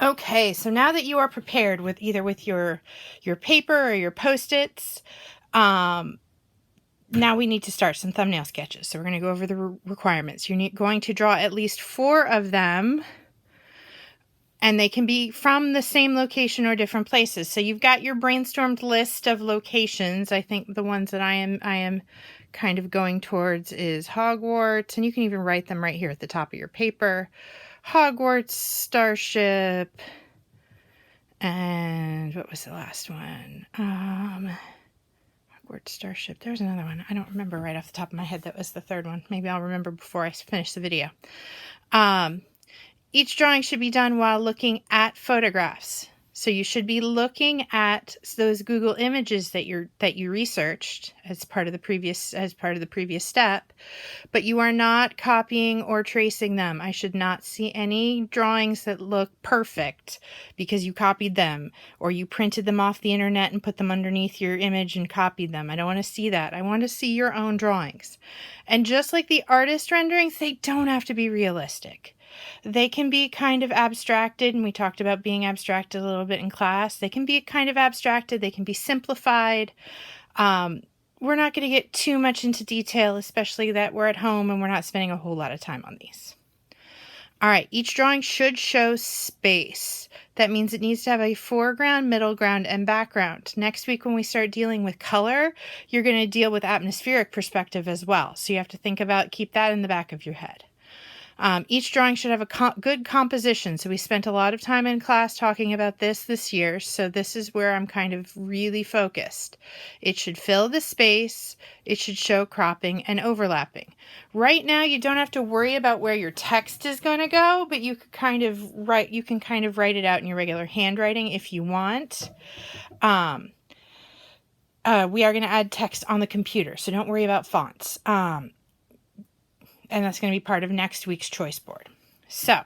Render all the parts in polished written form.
Okay, so now that you are prepared with either with your paper or your Post-its, now we need to start some thumbnail sketches. So we're going to go over the requirements. You're going to draw at least 4 of them, and they can be from the same location or different places. So you've got your brainstormed list of locations. I think the ones that I am kind of going towards is Hogwarts, and you can even write them right here at the top of your paper. Hogwarts, Starship, and what was the last one? Hogwarts, Starship. There's another one. I don't remember right off the top of my head. That was the third one. Maybe I'll remember before I finish the video. Each drawing should be done while looking at photographs. So you should be looking at those Google images that you researched as part of the previous step, but you are not copying or tracing them. I should not see any drawings that look perfect because you copied them or you printed them off the internet and put them underneath your image and copied them. I don't want to see that. I want to see your own drawings. And just like the artist renderings, they don't have to be realistic. They can be kind of abstracted, and we talked about being abstracted a little bit in class. They can be kind of abstracted. They can be simplified. We're not going to get too much into detail, especially that we're at home and we're not spending a whole lot of time on these. All right, each drawing should show space. That means it needs to have a foreground, middle ground, and background. Next week when we start dealing with color, you're going to deal with atmospheric perspective as well. So you have to think about, keep that in the back of your head. Each drawing should have a good composition. So we spent a lot of time in class talking about this year. So this is where I'm kind of really focused. It should fill the space. It should show cropping and overlapping. Right now, you don't have to worry about where your text is going to go, but you can kind of write it out in your regular handwriting if you want. We are going to add text on the computer, so don't worry about fonts. And that's going to be part of next week's choice board. So,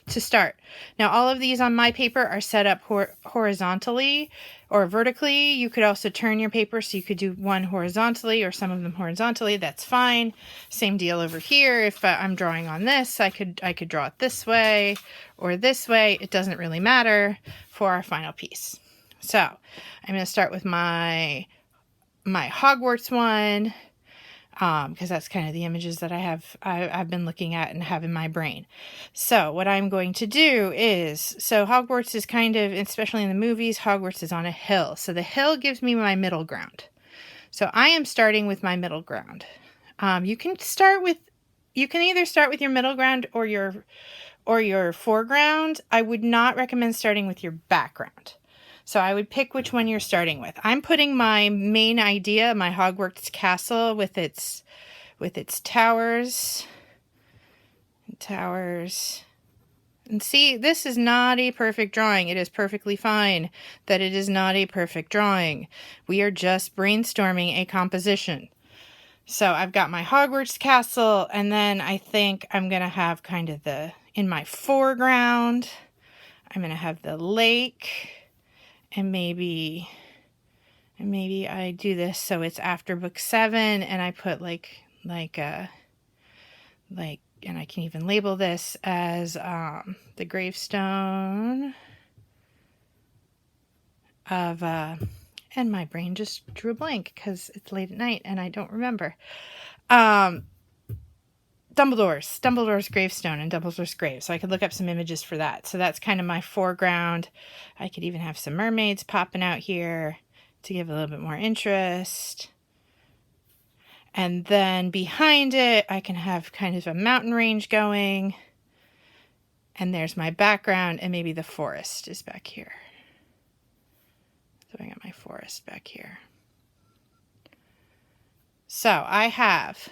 to start. Now, all of these on my paper are set up horizontally or vertically. You could also turn your paper, so you could do one horizontally or some of them horizontally. That's fine. Same deal over here. If I'm drawing on this, I could draw it this way or this way. It doesn't really matter for our final piece. So, I'm going to start with my Hogwarts one. Because that's kind of the images that I've been looking at and have in my brain. So what I'm going to do is, so Hogwarts is kind of, especially in the movies, Hogwarts is on a hill. So the hill gives me my middle ground. So I am starting with my middle ground. You can either start with your middle ground or your foreground. I would not recommend starting with your background. So I would pick which one you're starting with. I'm putting my main idea, my Hogwarts castle with its towers. And see, this is not a perfect drawing. It is perfectly fine that it is not a perfect drawing. We are just brainstorming a composition. So I've got my Hogwarts castle, and then I think I'm going to have kind of in my foreground, I'm going to have the lake. And maybe I do this so it's after book 7, and I put and I can even label this as the gravestone of and my brain just drew a blank because it's late at night and I don't remember. Dumbledore's gravestone and Dumbledore's grave. So I could look up some images for that. So that's kind of my foreground. I could even have some mermaids popping out here to give a little bit more interest. And then behind it, I can have kind of a mountain range going. And there's my background, and maybe the forest is back here. So I got my forest back here. So I have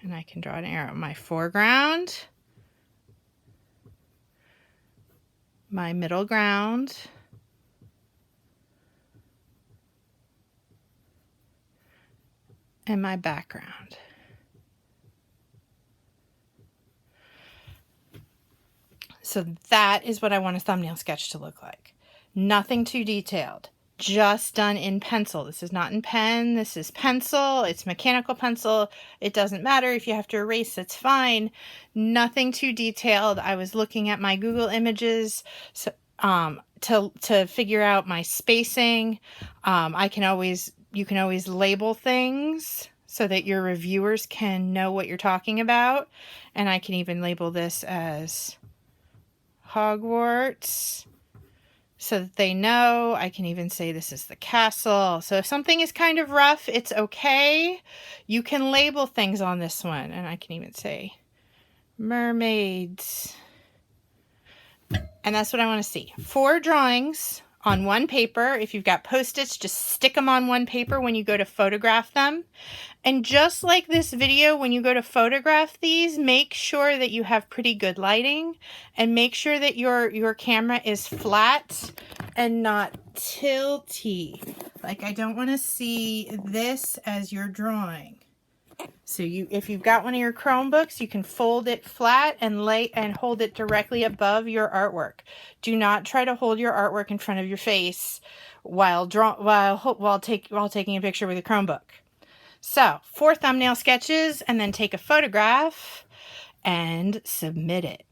and I can draw an arrow. My foreground, my middle ground, and my background. So that is what I want a thumbnail sketch to look like. Nothing too detailed. just done in pencil. This is not in pen. This is pencil. It's mechanical pencil. It doesn't matter if you have to erase, it's fine. Nothing too detailed. I was looking at my Google images so, to figure out my spacing. You can always label things so that your reviewers can know what you're talking about. And I can even label this as Hogwarts so that they know. I can even say this is the castle. So if something is kind of rough, it's okay. You can label things on this one. And I can even say mermaids. And that's what I want to see. 4 drawings on one paper. If you've got Post-its, just stick them on one paper when you go to photograph them. And just like this video, when you go to photograph these, make sure that you have pretty good lighting and make sure that your camera is flat and not tilty. Like, I don't want to see this as your drawing. So if you've got one of your Chromebooks, you can fold it flat and hold it directly above your artwork. Do not try to hold your artwork in front of your face while taking a picture with a Chromebook. So 4 thumbnail sketches and then take a photograph and submit it.